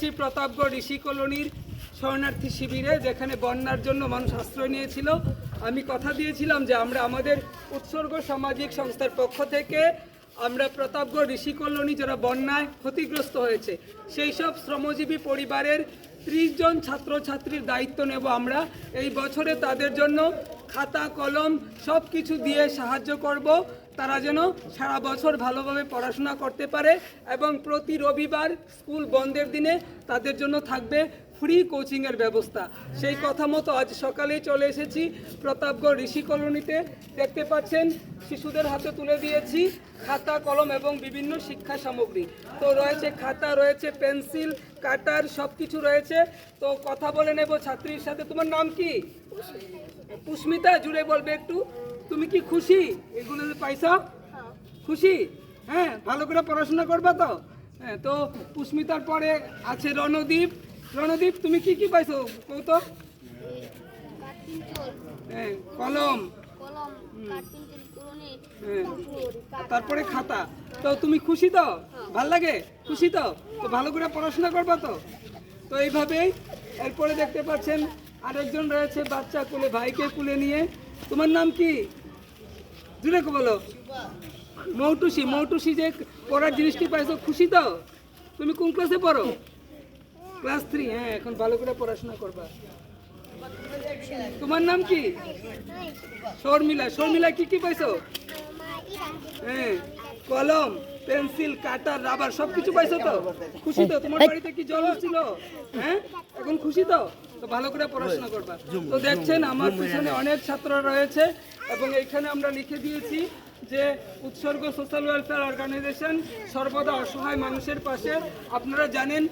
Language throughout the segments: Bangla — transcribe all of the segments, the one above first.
রয়েছি প্রতাপগড় ঋষি কলোনির শরণার্থী শিবিরে, যেখানে বন্যার জন্য মানুষ আশ্রয় নিয়েছিল। আমি কথা দিয়েছিলাম যে আমরা আমাদের উৎসর্গ সামাজিক সংস্থার পক্ষ থেকে আমরা প্রতাপগড় ঋষি কলোনি যারা বন্যায় ক্ষতিগ্রস্ত হয়েছে সেই সব শ্রমজীবী পরিবারের 30 জন ছাত্রছাত্রীর দায়িত্ব নেব আমরা। এই বছরে তাদের জন্য খাতা কলম সব কিছু দিয়ে সাহায্য করব, তারা যেন সারা বছর ভালোভাবে পড়াশোনা করতে পারে এবং প্রতি রবিবার স্কুল বন্ধের দিনে তাদের জন্য থাকবে ফ্রি কোচিংয়ের ব্যবস্থা। সেই কথা মতো আজ সকালেই চলে এসেছি প্রতাপগড় ঋষি কলোনিতে। দেখতে পাচ্ছেন শিশুদের হাতে তুলে দিয়েছি খাতা কলম এবং বিভিন্ন শিক্ষা সামগ্রী। তো রয়েছে খাতা, রয়েছে পেন্সিল, কাটার, সব কিছু রয়েছে। তো কথা বলে নেব ছাত্রীর সাথে। তোমার নাম কি? পুষ্মিতা। জুড়ে বলবে একটু। তুমি কি খুশি এগুলো পাইছ? খুশি? হ্যাঁ, ভালো করে পড়াশোনা করবা তো? হ্যাঁ। তো পুষ্মিতার পরে আছে রণদীপ। রণদীপ, তুমি কি কি পাইছো কৌত? হ্যাঁ, কলম, তারপরে খাতা। তো তুমি খুশি তো? ভাল লাগে? খুশি তো? তো ভালো করে পড়াশোনা করবা তো? তো এইভাবেই। এরপরে দেখতে পাচ্ছেন আরেকজন রয়েছে বাচ্চা কোলে, ভাইকে কোলে নিয়ে। তোমার নাম কি? জুড়ে বলো। মৌটুসি। মৌটুসি, যে পড়ার জিনিসটি পাইছো, খুশি তো? তুমি কোন ক্লাসে পড়ো? ক্লাস 3। হ্যাঁ, এখন ভালো করে পড়াশোনা করবা। তোমার নাম কি? শর্মিলা। শর্মিলা, কি কি পাইছো? হ্যাঁ, কলম, পেন্সিল, কাটার, রাবার সব কিছু পাইছো তো? খুশি তো? তোমার বাড়িতে কি জল ছিল? হ্যাঁ, এখন খুশি তো? তো ভালো করে পড়াশোনা করবা। তো দেখছেন আমার পিছনে অনেক ছাত্ররা রয়েছে এবং এইখানে আমরা লিখে দিয়েছি যে উৎসর্গ সোশ্যাল ওয়েলফেয়ার অর্গানাইজেশন সর্বদা অসহায় মানুষের পাশে। আপনারা জানেন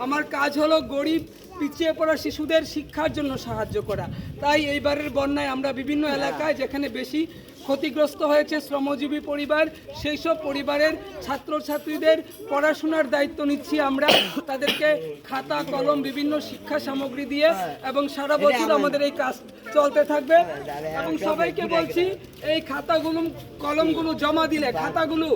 আমার কাজ হলো গরিব পিছিয়ে পড়া শিশুদের শিক্ষার জন্য সাহায্য করা। তাই এইবারের বন্যায় আমরা বিভিন্ন এলাকায় যেখানে বেশি ক্ষতিগ্রস্ত হয়েছে শ্রমজীবী পরিবার, সেই সব পরিবারের ছাত্রছাত্রীদের পড়াশোনার দায়িত্ব নিচ্ছি আমরা। তাদেরকে খাতা কলম বিভিন্ন শিক্ষা সামগ্রী দিয়ে এবং সারা বছর আমাদের এই কাজ চলতে থাকবে। এবং সবাইকে বলছি এই খাতাগুলো কলমগুলো জমা দিলে, খাতাগুলো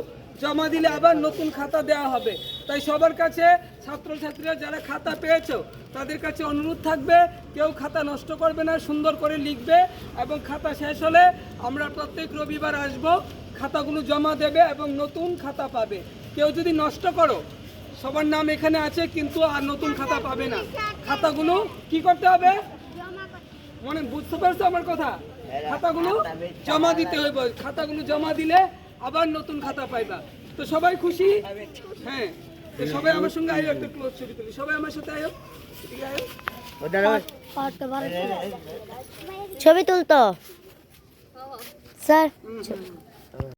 জমা দিলে আবার নতুন খাতা দেওয়া হবে। তাই সবার কাছে ছাত্রছাত্রীরা যারা খাতা পেয়েছো তাদের কাছে অনুরোধ থাকবে কেউ খাতা নষ্ট করবে না, সুন্দর করে লিখবে এবং খাতা শেষ হলে আমরা প্রত্যেক রবিবার আসব, খাতাগুলো জমা দেবে এবং নতুন খাতা পাবে। কেউ যদি নষ্ট করো, সবার নাম এখানে আছে কিন্তু আর নতুন খাতা পাবে না। খাতাগুলো কি করতে হবে? মনে বুঝতে পারছো আমার কথা? খাতাগুলো জমা দিতে হবে। খাতাগুলো জমা দিলে আবার নতুন খাতা পাইবা। তো সবাই খুশি? হ্যাঁ। তো সবাই আমার সঙ্গে আয়ো, একটা ক্লোজ ছবি তুলি। সবাই আমার সাথে আয়ো। ছবি তুলতো স্যার।